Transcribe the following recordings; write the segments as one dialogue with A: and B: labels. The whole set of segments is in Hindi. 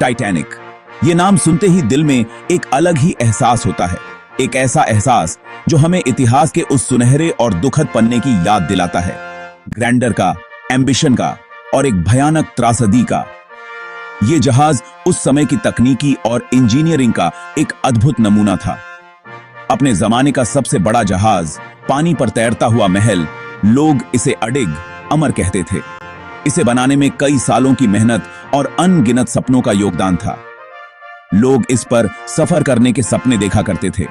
A: टाइटैनिक। ये नाम सुनते ही दिल में एक अलग ही एहसास होता है, एक ऐसा एहसास जो हमें इतिहास के उस सुनहरे और दुखद पन्ने की याद दिलाता है, ग्रैंडर का, एम्बिशन का और एक भयानक त्रासदी का। ये जहाज उस समय की तकनीकी और इंजीनियरिंग का एक अद्भुत नमूना था। अपने जमाने का सबसे बड़ा जहाज, पानी पर तैरता हुआ महल, लोग इसे अडिग, अमर कहते थे। इसे बनाने में कई सालों की मेहनत और अनगिनत सपनों का योगदान था। लोग इस पर सफर करने के सपने देखा करते थे,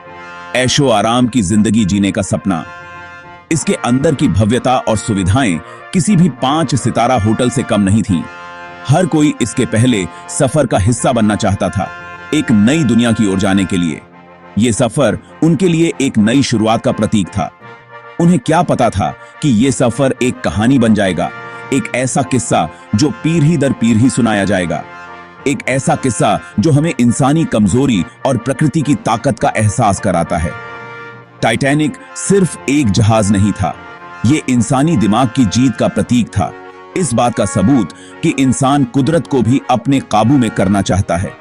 A: ऐशो आराम की जिंदगी जीने का सपना। इसके अंदर की भव्यता और सुविधाएं किसी भी 5 सितारा होटल से कम नहीं थीं। हर कोई इसके पहले सफर का हिस्सा बनना चाहता था, एक नई दुनिया की ओर जाने के लिए। यह सफर उनके लिए एक नई शुरुआत का प्रतीक था। उन्हें क्या पता था कि यह सफर एक कहानी बन जाएगा, एक ऐसा किस्सा जो पीढ़ी दर पीढ़ी सुनाया जाएगा, एक ऐसा किस्सा जो हमें इंसानी कमजोरी और प्रकृति की ताकत का एहसास कराता है। टाइटैनिक सिर्फ एक जहाज नहीं था, यह इंसानी दिमाग की जीत का प्रतीक था, इस बात का सबूत कि इंसान कुदरत को भी अपने काबू में करना चाहता है।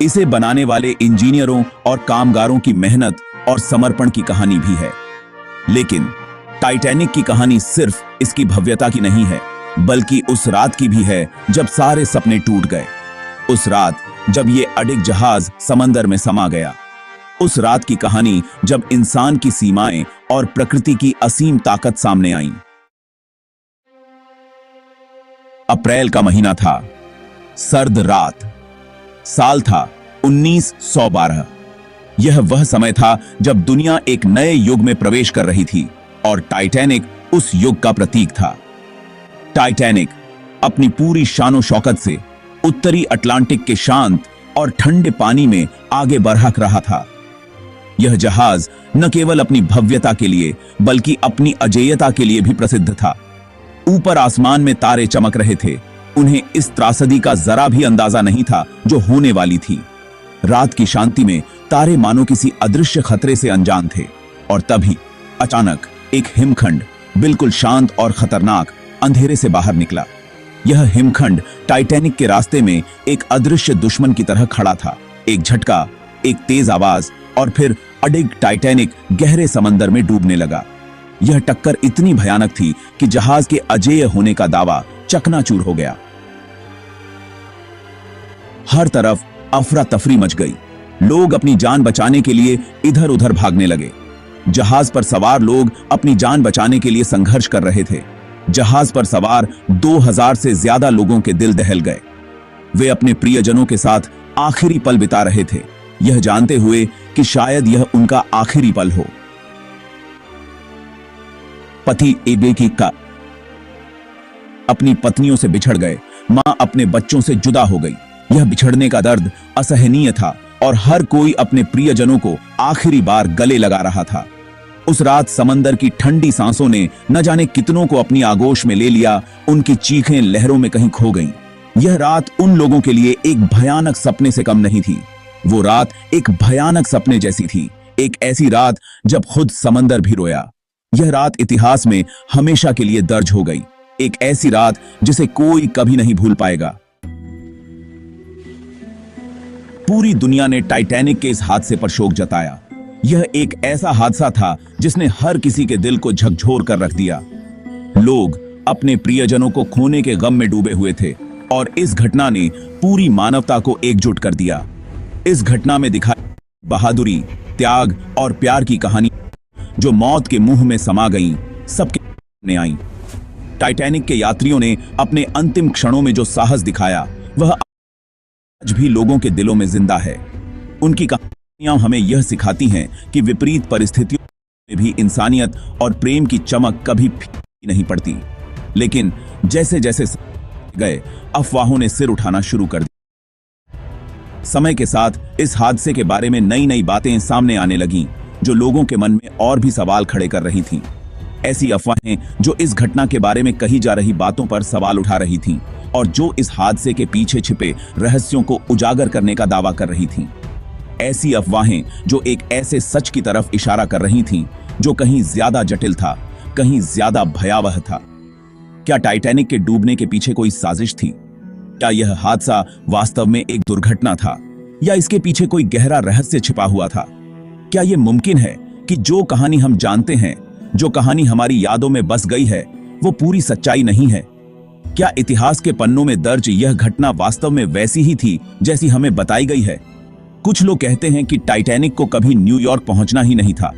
A: इसे बनाने वाले इंजीनियरों और कामगारों की मेहनत और समर्पण की कहानी भी है। लेकिन टाइटैनिक की कहानी सिर्फ इसकी भव्यता की नहीं है, बल्कि उस रात की भी है जब सारे सपने टूट गए। उस रात जब ये अडिग जहाज समंदर में समा गया। उस रात की कहानी जब इंसान की सीमाएं और प्रकृति की असीम ताकत सामने आई। अप्रैल का महीना था, सर्द रात, साल था 1912। यह वह समय था जब दुनिया एक नए युग में प्रवेश कर रही थी और टाइटैनिक उस युग का प्रतीक था। टाइटैनिक अपनी पूरी शानो शौकत से उत्तरी अटलांटिक के शांत और ठंडे पानी में आगे बढ़ रहा था। यह जहाज न केवल अपनी भव्यता के लिए बल्कि अपनी अजेयता के लिए भी प्रसिद्ध था। ऊपर आसमान में तारे चमक रहे थे, उन्हें इस त्रासदी का जरा भी अंदाजा नहीं था जो होने वाली थी। रात की शांति में तारे मानो किसी अदृश्य खतरे से अनजान थे, और तभी अचानक एक हिमखंड बिल्कुल शांत और खतरनाक अंधेरे से बाहर निकला। यह हिमखंड टाइटैनिक के रास्ते में एक अदृश्य दुश्मन की तरह खड़ा था। एक झटका, एक तेज आवाज और फिर अडिग टाइटैनिक गहरे समंदर में डूबने लगा। यह टक्कर इतनी भयानक थी कि जहाज के अजेय होने का दावा चकनाचूर हो गया। हर तरफ अफरा तफरी मच गई। लोग अपनी जान बचाने के लिए इधर उधर भागने लगे। जहाज पर सवार लोग अपनी जान बचाने के लिए संघर्ष कर रहे थे। जहाज पर सवार 2000 से ज्यादा लोगों के दिल दहल गए। वे अपने प्रियजनों के साथ आखिरी पल बिता रहे थे, यह जानते हुए कि शायद यह उनका आखिरी पल हो। पति एबेकी का अपनी पत्नियों से बिछड़ गए, मां अपने बच्चों से जुदा हो गई। यह बिछड़ने का दर्द असहनीय था और हर कोई अपने प्रियजनों को आखिरी बार गले लगा रहा था। उस रात समंदर की ठंडी सांसों ने न जाने कितनों को अपनी आगोश में ले लिया, उनकी चीखें लहरों में कहीं खो गईं। यह रात उन लोगों के लिए एक भयानक सपने से कम नहीं थी। वो रात एक भयानक सपने जैसी थी, एक ऐसी रात जब खुद समंदर भी रोया। यह रात इतिहास में हमेशा के लिए दर्ज हो गई, एक ऐसी रात जिसे कोई कभी नहीं भूल पाएगा। पूरी दुनिया ने टाइटैनिक के इस हादसे पर शोक जताया। यह एक ऐसा हादसा था जिसने हर किसी के दिल को झकझोर कर रख दिया। लोग अपने प्रियजनों को खोने के गम में डूबे हुए थे और इस घटना ने पूरी मानवता को एकजुट कर दिया। इस घटना में दिखाई बहादुरी, त्याग और प्यार की कहानी जो मौत के मुंह में समा गईं, सबके सामने आई। टाइटैनिक के यात्रियों ने अपने अंतिम क्षणों में जो साहस दिखाया, वह आज भी लोगों के दिलों में जिंदा है। उनकी कहानियां हमें यह सिखाती हैं कि विपरीत परिस्थितियों में भी इंसानियत और प्रेम की चमक कभी फीकी नहीं पड़ती। लेकिन जैसे जैसे गए, अफवाहों ने सिर उठाना शुरू कर दिया। समय के साथ इस हादसे के बारे में नई नई बातें सामने आने लगीं, जो लोगों के मन में और भी सवाल खड़े कर रही थीं। ऐसी अफवाहें जो इस घटना के बारे में कही जा रही बातों पर सवाल उठा रही थीं और जो इस हादसे के पीछे छिपे रहस्यों को उजागर करने का दावा कर रही थीं। ऐसी अफवाहें जो एक ऐसे सच की तरफ इशारा कर रही थीं जो कहीं ज्यादा जटिल था, कहीं ज्यादा भयावह था। क्या टाइटैनिक के डूबने के पीछे कोई साजिश थी? क्या यह हादसा वास्तव में एक दुर्घटना था या इसके पीछे कोई गहरा रहस्य छिपा हुआ था? क्या यह मुमकिन है कि जो कहानी हम जानते हैं, जो कहानी हमारी यादों में बस गई है, वो पूरी सच्चाई नहीं है? क्या इतिहास के पन्नों में दर्ज यह घटना वास्तव में वैसी ही थी जैसी हमें बताई गई है? कुछ लोग कहते हैं कि टाइटैनिक को कभी न्यूयॉर्क पहुंचना ही नहीं था।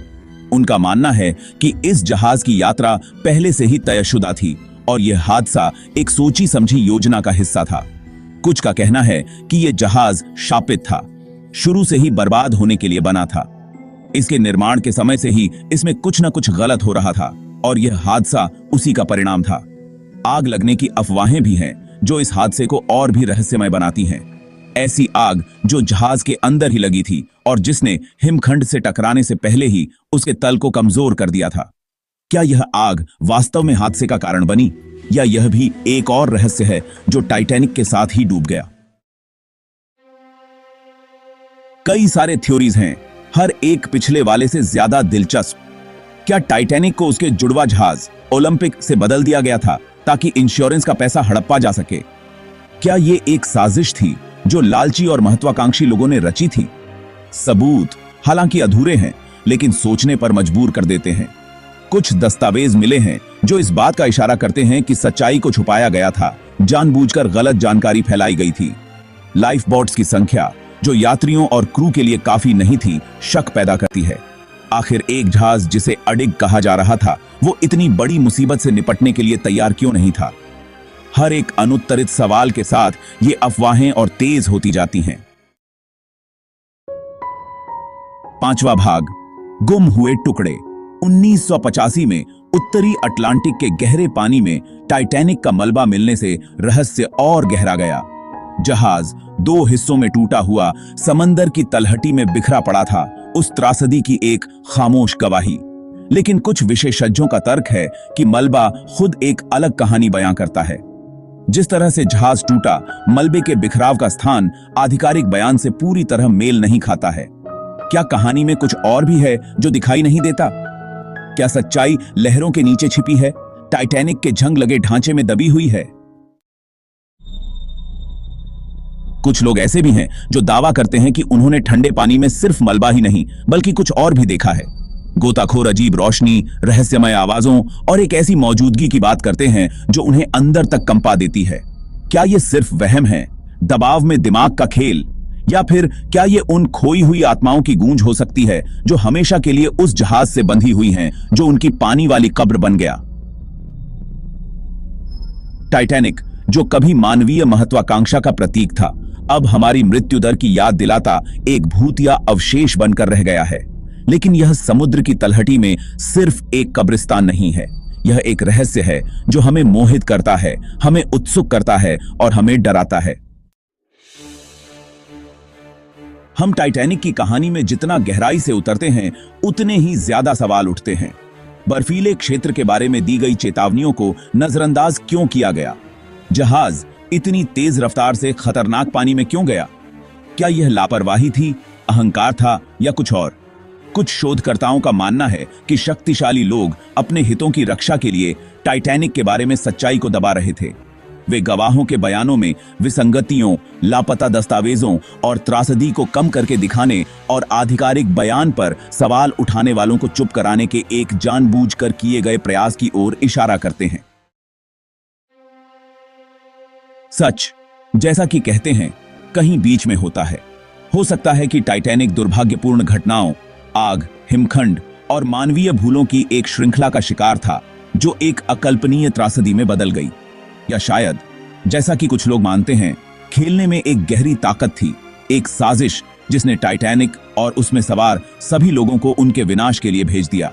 A: उनका मानना है कि इस जहाज की यात्रा पहले से ही तयशुदा थी और यह हादसा एक सोची समझी योजना का हिस्सा था। कुछ का कहना है कि यह जहाज शापित था, शुरू से ही बर्बाद होने के लिए बना था। इसके निर्माण के समय से ही इसमें कुछ न कुछ गलत हो रहा था और यह हादसा उसी का परिणाम था। आग लगने की अफवाहें भी हैं जो इस हादसे को और भी रहस्यमय बनाती हैं। ऐसी आग जो जहाज के अंदर ही लगी थी और जिसने हिमखंड से टकराने से पहले ही उसके तल को कमजोर कर दिया था। क्या यह आग वास्तव में हादसे का कारण बनी या यह भी एक और रहस्य है जो टाइटैनिक के साथ ही डूब गया? कई सारे थ्योरीज हैं, हर एक पिछले वाले से ज्यादा दिलचस्प। क्या टाइटैनिक को उसके जुड़वा जहाज ओलंपिक से बदल दिया गया था ताकि इंश्योरेंस का पैसा हड़प्पा जा सके? क्या यह एक साजिश थी जो लालची और महत्वाकांक्षी लोगों ने रची थी? सबूत हालांकि अधूरे हैं लेकिन सोचने पर मजबूर कर देते हैं। कुछ दस्तावेज मिले हैं जो इस बात का इशारा करते हैं कि सच्चाई को छुपाया गया था, जानबूझकर गलत जानकारी फैलाई गई थी। लाइफ बोट्स की संख्या जो यात्रियों और क्रू के लिए काफी नहीं थी, शक पैदा करती है। आखिर एक जहाज जिसे अडिग कहा जा रहा था, वो इतनी बड़ी मुसीबत से निपटने के लिए तैयार क्यों नहीं था? हर एक अनुत्तरित सवाल के साथ ये अफवाहें और तेज होती जाती हैं। 5वां भाग, गुम हुए टुकड़े। 1985 में उत्तरी अटलांटिक के गहरे पानी में टाइटैनिक का मलबा मिलने से रहस्य और गहरा गया। जहाज 2 हिस्सों में टूटा हुआ समंदर की तलहटी में बिखरा पड़ा था, उस त्रासदी की एक खामोश गवाही। लेकिन कुछ विशेषज्ञों का तर्क है कि मलबा खुद एक अलग कहानी बयां करता है। जिस तरह से जहाज टूटा, मलबे के बिखराव का स्थान आधिकारिक बयान से पूरी तरह मेल नहीं खाता है। क्या कहानी में कुछ और भी है जो दिखाई नहीं देता? क्या सच्चाई लहरों के नीचे छिपी है, टाइटैनिक के जंग लगे ढांचे में दबी हुई है? कुछ लोग ऐसे भी हैं जो दावा करते हैं कि उन्होंने ठंडे पानी में सिर्फ मलबा ही नहीं बल्कि कुछ और भी देखा है। गोताखोर अजीब रोशनी, रहस्यमय आवाजों और एक ऐसी मौजूदगी की बात करते हैं जो उन्हें अंदर तक कंपा देती है। क्या यह सिर्फ वहम है, दबाव में दिमाग का खेल, या फिर क्या ये उन खोई हुई आत्माओं की गूंज हो सकती है जो हमेशा के लिए उस जहाज से बंधी हुई हैं जो उनकी पानी वाली कब्र बन गया? टाइटैनिक, जो कभी मानवीय महत्वाकांक्षा का प्रतीक था, अब हमारी मृत्यु दर की याद दिलाता एक भूतिया अवशेष बनकर रह गया है। लेकिन यह समुद्र की तलहटी में सिर्फ एक कब्रिस्तान नहीं है, यह एक रहस्य है जो हमें मोहित करता है, हमें उत्सुक करता है और हमें डराता है। हम टाइटैनिक की कहानी में जितना गहराई से उतरते हैं, उतने ही ज्यादा सवाल उठते हैं। बर्फीले क्षेत्र के बारे में दी गई चेतावनियों को नजरअंदाज क्यों किया गया? जहाज इतनी तेज रफ्तार से खतरनाक पानी में क्यों गया? क्या यह लापरवाही थी, अहंकार था या कुछ और? कुछ शोधकर्ताओं का मानना है कि शक्तिशाली लोग अपने हितों की रक्षा के लिए टाइटैनिक के बारे में सच्चाई को दबा रहे थे। वे गवाहों के बयानों में विसंगतियों, लापता दस्तावेजों और त्रासदी को कम करके दिखाने और आधिकारिक बयान पर सवाल उठाने वालों को चुप कराने के एक जानबूझकर किए गए प्रयास की ओर इशारा करते हैं। सच, जैसा कि कहते हैं, कहीं बीच में होता है। हो सकता है कि टाइटैनिक दुर्भाग्यपूर्ण घटनाओं, आग, हिमखंड और मानवीय भूलों की एक श्रृंखला का शिकार था जो एक अकल्पनीय त्रासदी में बदल गई। या शायद, जैसा कि कुछ लोग मानते हैं, खेलने में एक गहरी ताकत थी, एक साजिश जिसने टाइटैनिक और उसमें सवार सभी लोगों को उनके विनाश के लिए भेज दिया।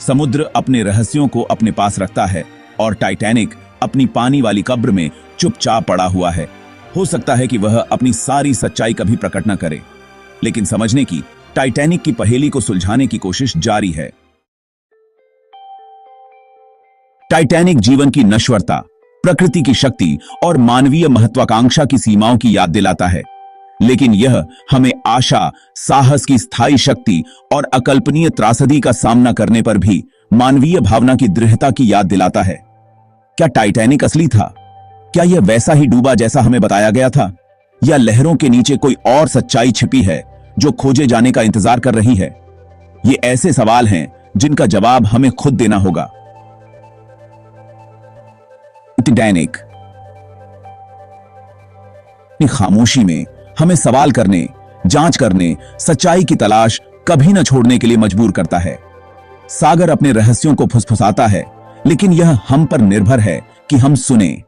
A: समुद्र अपने रहस्यों को अपने पास रखता है और टाइटैनिक अपनी पानी वाली कब्र में चुपचाप पड़ा हुआ है। हो सकता है कि वह अपनी सारी सच्चाई कभी प्रकट न करे, लेकिन समझने की, टाइटैनिक की पहेली को सुलझाने की कोशिश जारी है। टाइटैनिक जीवन की नश्वरता, प्रकृति की शक्ति और मानवीय महत्वाकांक्षा की सीमाओं की याद दिलाता है, लेकिन यह हमें आशा, साहस की स्थायी शक्ति और अकल्पनीय त्रासदी का सामना करने पर भी मानवीय भावना की दृढ़ता की याद दिलाता है। क्या टाइटैनिक असली था क्या यह वैसा ही डूबा जैसा हमें बताया गया था, या लहरों के नीचे कोई और सच्चाई छिपी है जो खोजे जाने का इंतजार कर रही है? ये ऐसे सवाल हैं जिनका जवाब हमें खुद देना होगा। टाइटैनिक अपनी खामोशी में हमें सवाल करने, जांच करने, सच्चाई की तलाश कभी न छोड़ने के लिए मजबूर करता है। सागर अपने रहस्यों को फुसफुसाता है, लेकिन यह हम पर निर्भर है कि हम सुने।